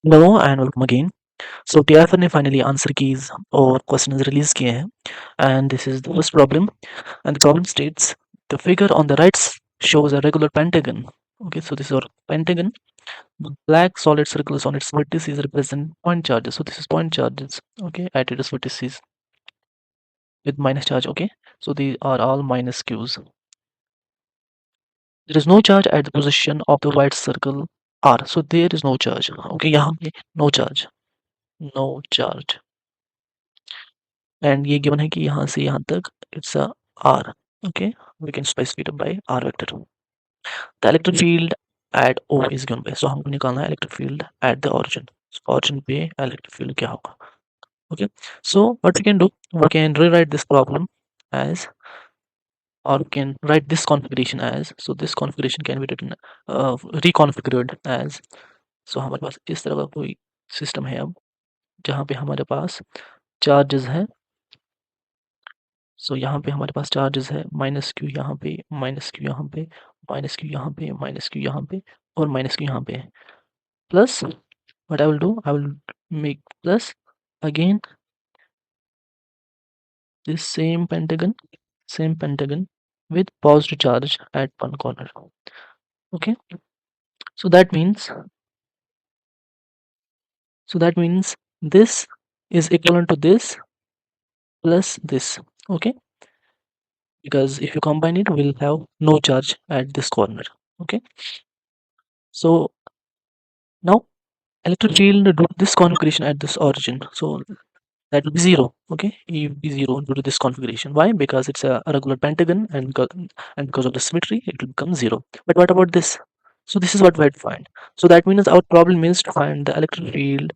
Hello and welcome again. So TIFR ने finally answer keys और questions release किए हैं, and this is the first problem, and the problem states the figure on the right shows a regular pentagon. Okay, so this is our pentagon. The black solid circles on its vertices represent point charges. So this is point charges. Okay, at its vertices with minus charge. Okay, so these are all minus q's. There is no charge at the position of the white circle R. So there is no charge. Okay, यहाँ पे no charge, no charge. And ये given है कि यहाँ से यहाँ तक it's a R. Okay, we can specify it by R vector. The electric field at O is given by, so हमको निकालना है electric field at the origin. So origin पे electric field क्या होगा? Okay, so what we can do, we can rewrite this problem as, or we can write this configuration as, so this configuration can be written reconfigured as, so हमारे पास इस तरह का कोई system है अब जहाँ पे हमारे पास चार्जेस हैं. सो यहाँ पे हमारे पास चार्जेस है माइनस क्यू यहाँ पे, माइनस क्यू यहाँ पे, माइनस क्यू यहाँ पे, माइनस क्यू यहाँ पे और माइनस क्यू यहाँ पे है. Plus what I will do, I will make plus again this same pentagon with positive charge at one corner. Okay, so that means this is equivalent to this plus this. Okay, because if you combine it we'll have no charge at this corner. Okay, so now electric field due to this configuration at this origin, so that will be zero. Okay, it will be zero due to this configuration. Why? Because it's a regular pentagon, and because of the symmetry it will become zero. But what about this? So this is what we had to find. So that means our problem is to find the electric field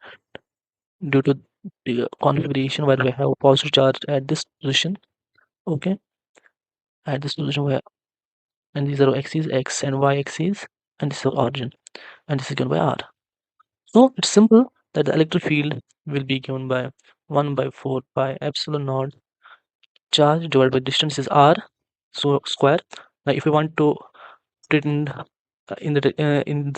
due to the configuration where we have positive charge at this position. Okay, at this position where, and these are axes, x and y axes, and this is our origin, and this is given by r. So it's simple that the electric field will be given by 1 by 4 pi epsilon naught charge divided by distance is r, so square. Now if we want to put it in the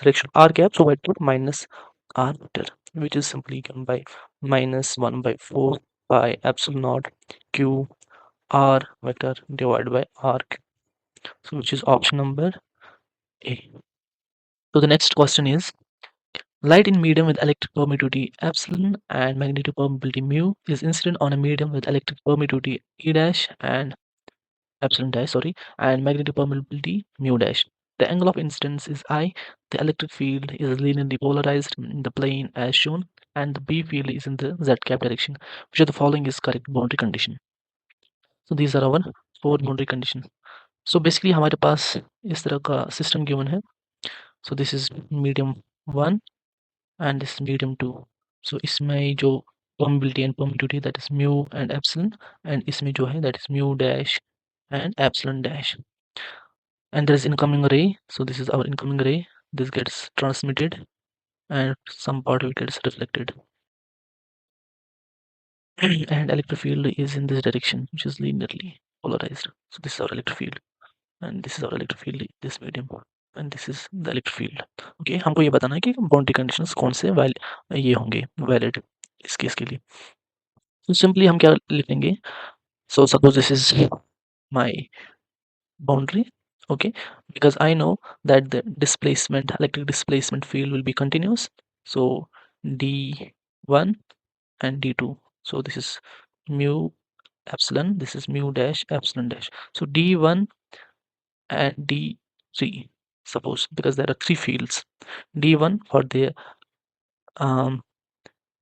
direction r cap, so I put minus r vector, which is simply given by minus 1 by 4 pi epsilon naught q r vector divided by r cube. So which is option number A. So the next question is, light in medium with electric permittivity epsilon and magnetic permeability mu is incident on a medium with electric permittivity E dash and epsilon dash, sorry, and magnetic permeability mu dash. The angle of incidence is I. The electric field is linearly polarized in the plane as shown, and the B field is in the z cap direction. Which of the following is correct boundary condition? So these are our 4 boundary conditions. So basically हमारे पास इस तरह का system given है. So this is medium 1 and this is medium 2. So इसमें जो permeability and permittivity, that is mu and epsilon, and इसमें जो है that is mu dash and epsilon dash. And there is incoming ray, so this is our incoming ray. This gets transmitted and some part of it gets reflected. And electric field is in this direction, which is linearly polarized. So this is our electric field, and this is our electric field, this medium, and this is the electric field. Okay, हमको ये बताना है कि boundary conditions कौन से ये होंगे valid इस केस के लिए. तो सिंपली हम क्या लिखेंगे? So suppose this is my boundary. Okay, because I know that the displacement, electric displacement field will be continuous. So d1 and d2, so this is mu epsilon, this is mu dash epsilon dash. So d1 and d3, suppose, because there are 3 fields, d1 for the um,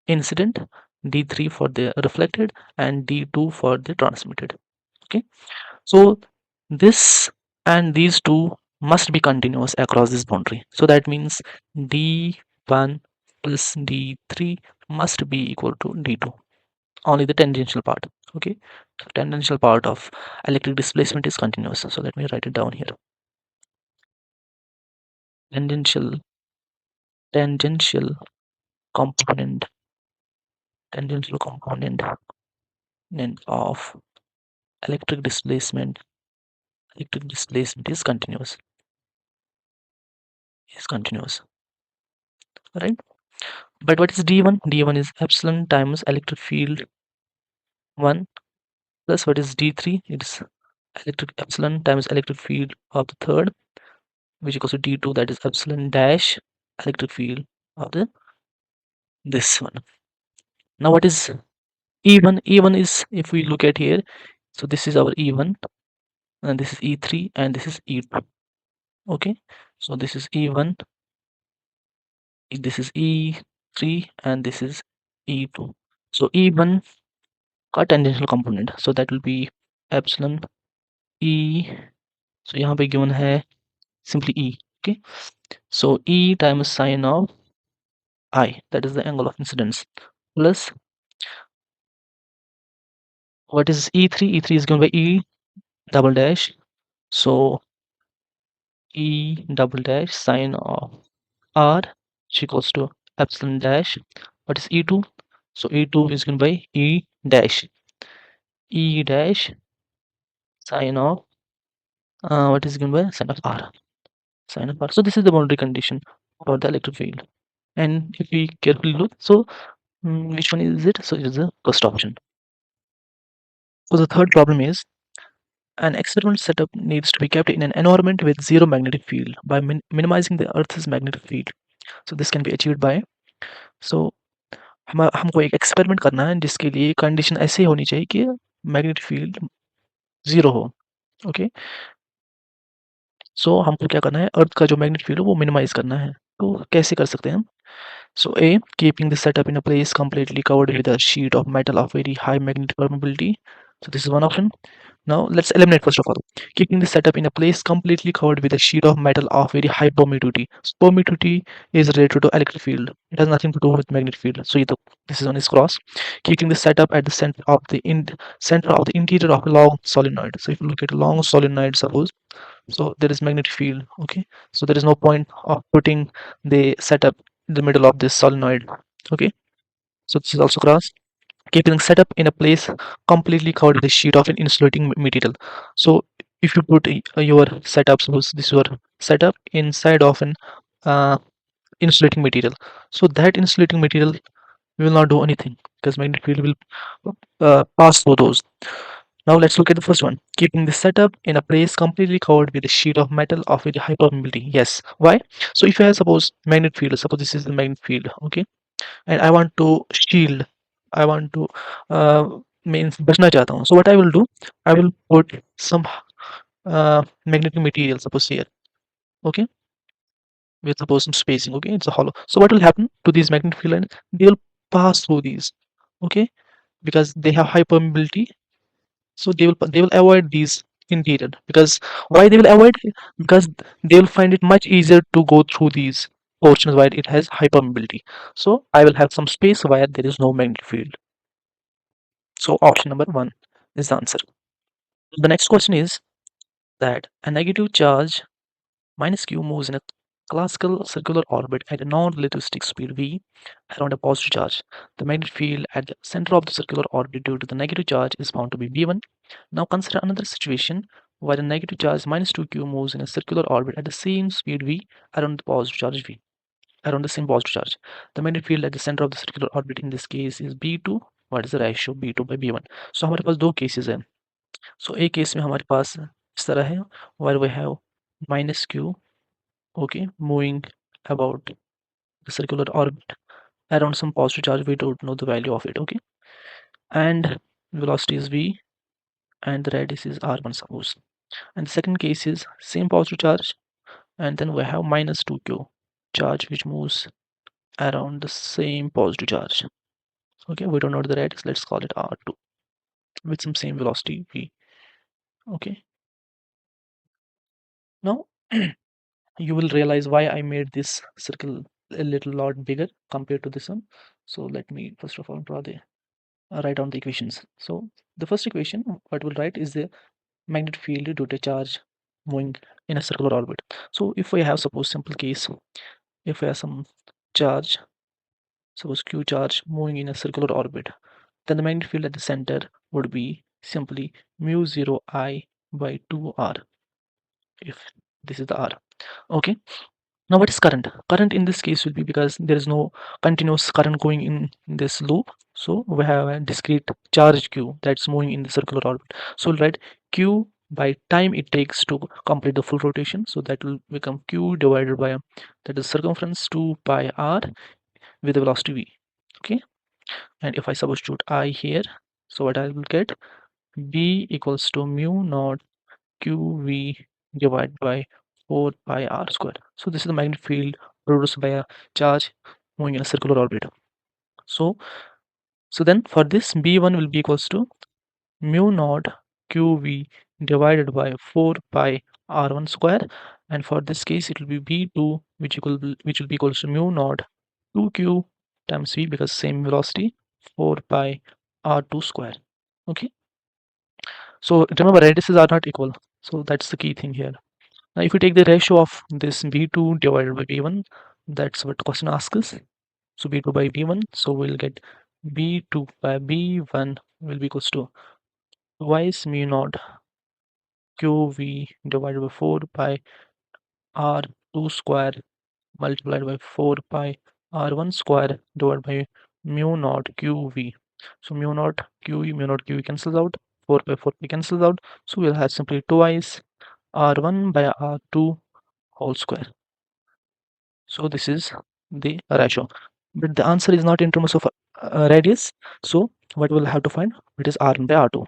incident, d3 for the reflected, and d2 for the transmitted. Okay, so this and these two must be continuous across this boundary. So that means d1 plus d3 must be equal to d2. Only the tangential part. Okay, so tangential part of electric displacement is continuous. So let me write it down here. Tangential tangential component tangential component of electric displacement is continuous, right? But what is D1? D1 is epsilon times electric field 1 plus what is D3? It's electric epsilon times electric field of the third, which equals to D2, that is epsilon dash electric field of the this one. Now what is E1? E1 is, if we look at here, so this is our E1 and this is E3 and this is E2. Okay, so this is E1, this is E3 and this is E2. So E1 का tangential component, so that will be epsilon E, so यहाँ पे given है simply E. Okay, so E times sine of I, that is the angle of incidence, plus what is E3? E3 is given by E double dash, so E double dash sine of R, which equals to epsilon dash. What is E2? So E2 is given by E dash, E dash sine of what is given by sine of R, sine of R. So this is the boundary condition for the electric field. And if we carefully look, so which one is it? So it is the first option. So the third problem is an experimental setup needs to be kept in an environment with zero magnetic field by minimizing the Earth's magnetic field. So this can be achieved by, so हमको एक experiment करना है जिसके लिए condition ऐसे होनी चाहिए कि मैग्नेटिक फील्ड जीरो हो. ओके, सो हमको क्या करना है, अर्थ का जो मैग्नेटिक फील्ड है वो मिनिमाइज करना है. तो कैसे कर सकते हैं हम? So A, keeping the setup in a place completely covered with a sheet of metal of very high magnetic permeability. So this is one option. Now let's eliminate first of all. Keeping the setup in a place completely covered with a sheet of metal of very high permittivity. So permittivity is related to electric field. It has nothing to do with magnetic field. So this is on its cross. Keeping the setup at the center of the interior of a long solenoid. So if you look at a long solenoid, suppose, so there is magnetic field. Okay, so there is no point of putting the setup in the middle of this solenoid. Okay, so this is also cross. Keeping setup in a place completely covered with a sheet of an insulating material. So if you put your setup, suppose this is your setup inside of an uh, insulating material, so that insulating material will not do anything because magnetic field will pass through those. Now let's look at the first one. Keeping the setup in a place completely covered with a sheet of metal of very high permeability. Yes. Why? So if I have suppose magnet field, suppose this is the magnet field, okay, and I want to shield, I want to means बचना चाहता हूँ. So what I will do, I will put some magnetic material, suppose here, okay, with suppose some spacing, okay, it's a hollow. So what will happen to these magnetic field lines? They will pass through these, okay, because they have high permeability, so they will avoid these interior. Because why they will avoid? Because they will find it much easier to go through these portions where it has high permeability. So I will have some space where there is no magnetic field. So option number 1 is the answer. The next question is that a negative charge minus q moves in a classical circular orbit at a non-relativistic speed v around a positive charge. The magnetic field at the center of the circular orbit due to the negative charge is found to be v1. Now consider another situation where a negative charge minus 2q moves in a circular orbit at the same speed v around the positive charge v, around the same positive charge. The magnetic field at the center of the circular orbit in this case is b2. What is the ratio b2 by b1? So हमारे पास दो cases हैं. So एक case में हमारे पास इस तरह है where we have minus q, okay, moving about the circular orbit around some positive charge. We don't know the value of it, okay, and velocity is v and the radius is r1, suppose. And the second case is same positive charge, and then we have minus 2q charge which moves around the same positive charge. Okay, we don't know the radius, let's call it r2 with some same velocity v. Okay, now you will realize why I made this circle a little lot bigger compared to this one. So let me first of all draw the write down the equations. So the first equation what we'll write is the magnetic field due to charge moving in a circular orbit. So if we have suppose simple case, if we have some charge, suppose q charge moving in a circular orbit, then the magnetic field at the center would be simply mu 0 I by 2r, if this is the r. Okay, Now what is current? Current in this case will be, because there is no continuous current going in this loop, so we have a discrete charge q that's moving in the circular orbit. So we'll write q by time it takes to complete the full rotation, so that will become q divided by that is circumference 2 pi r with the velocity v. Okay, and if I substitute I here, so what I will get, b equals to mu naught qv divided by 4 pi r square. So this is the magnetic field produced by a charge moving in a circular orbit. So then for this, b1 will be equals to mu naught qv divided by 4 pi r1 square, and for this case it will be b2 which will be equals to mu naught 2q times v, because same velocity, 4 pi r2 square. Okay, so remember radiuses are not equal, so that's the key thing here. Now if we take the ratio of this b2 divided by b1, that's what question asks us. So b2 by b1, so we'll get b2 by b1 will be equals to twice mu naught qv divided by 4 pi r2 square multiplied by 4 pi r1 square divided by mu naught qv. So mu naught qv cancels out, 4 by 4 pi cancels out, so we'll have simply twice r1 by r2 whole square. So this is the ratio, but the answer is not in terms of radius. So what we'll have to find, it is r1 by r2.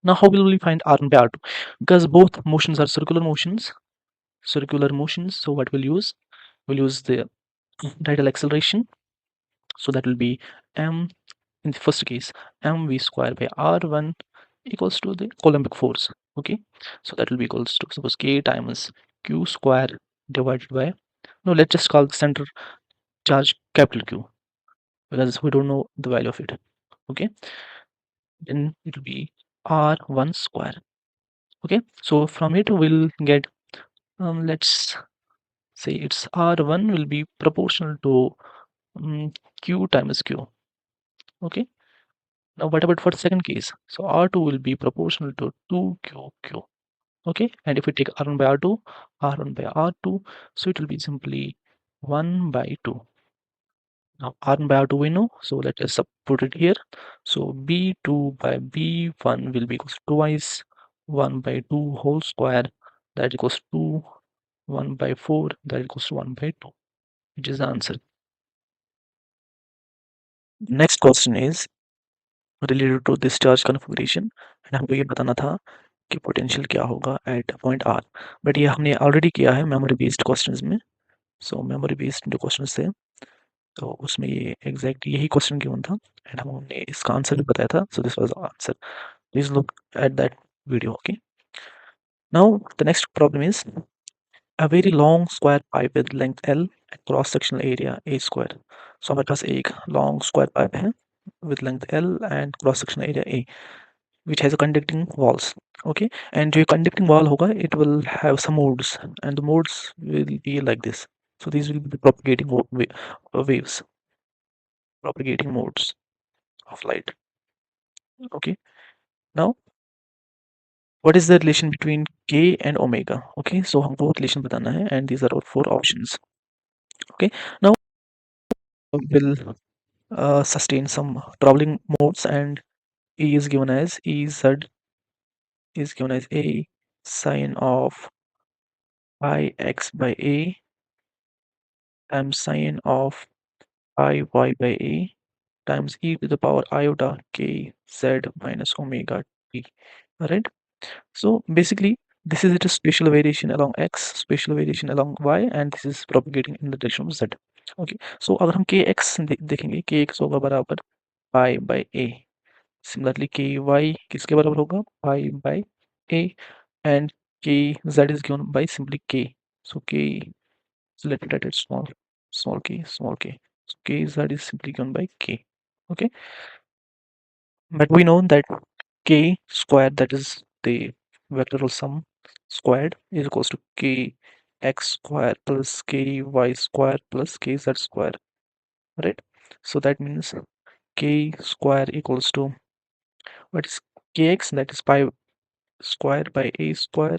Now how will we find r1 by r2? Because both motions are circular motions, so what we'll use the radial acceleration. So that will be m, in the first case, mv square by r1 equals to the Coulombic force. Okay, so that will be equals to, suppose, k times q square divided by, no, let's just call the center charge capital Q, because we don't know the value of it. Okay, then it will be r1 square. Okay, so from it we'll get, let's say it's r1 will be proportional to q times q. Okay, now what about for the second case? So r2 will be proportional to 2q. Okay, and if we take r1 by r2, r1 by r2, so it will be simply 1 by 2. Now r1 by r2 we know, so let us put it here. So b2 by b1 will be equals to twice 1 by 2 whole square, that equals to 1 by 4, that equals to 1 by 2, which is the answer. Next question is related to this charge configuration, and हमको ये बताना था कि potential क्या होगा eight point are, but ये हमने already किया है मेमोरी बेस्ड क्वेश्चंस में. सो मेमोरी बेस्ड जो क्वेश्चंस थे, तो उसमें ये एग्जैक्ट यही क्वेश्चन गिवन था, एंड हमने इसका आंसर भी बताया था. So this was the answer. Please look at that video. Okay, now the next problem is a very long square pipe with length L and cross sectional area a square. So हमारे पास एक long square pipe है with length L and cross sectional area a, which has a conducting walls. Okay, and जो conducting wall होगा, it will have some modes, and the modes will be like this. So these will be the propagating waves, propagating modes of light. Okay, now what is the relation between k and omega? Okay, so हमको relation बताना है, and these are our four options. Okay, now we'll sustain some traveling modes, and E is given as Ez is given as a sine of pi x by a times sine of pi y by a times e to the power iota k z minus omega t. Alright. So basically, this is a spatial variation along x, spatial variation along y, and this is propagating in the direction of z. Okay, so अगर हम kx देखेंगे, kx होगा बराबर pi by a. Similarly, ky किसके बराबर होगा, pi by a, and kz is given by simply k. So k, so let me write it small k, small k. So kz is simply given by k. Okay, but we know that k squared, that is the vectoral sum squared, is equals to k x square plus k y square plus k z square, right? So that means k square equals to, what is kx, that is pi square by a square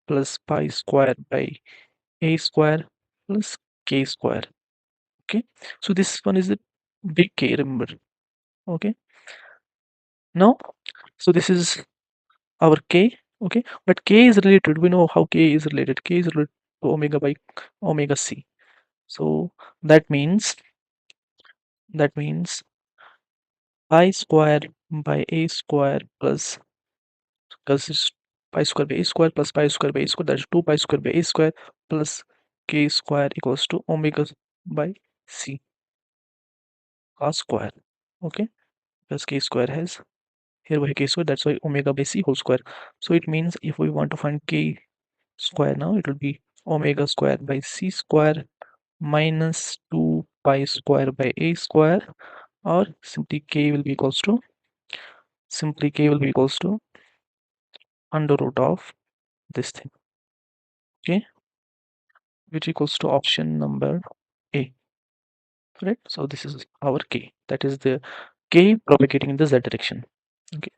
plus pi square by a square plus k square. Okay, so this one is a big K, remember. Okay, now, so this is our K. Okay, but K is related, we know how K is related. K is related to omega by omega C. So that means pi square by a square plus, because it's pi square by a square plus pi square by a square, that is 2 pi square by a square plus k square equals to omega by c cos square. Okay, because k square has here by k square, that's why omega by c whole square. So it means if we want to find k square now, it will be omega square by c square minus 2 pi square by a square, or simply k will be equals to under root of this thing. Okay, which equals to option number A. Right, so this is our k, that is the k propagating in the z direction. Okay,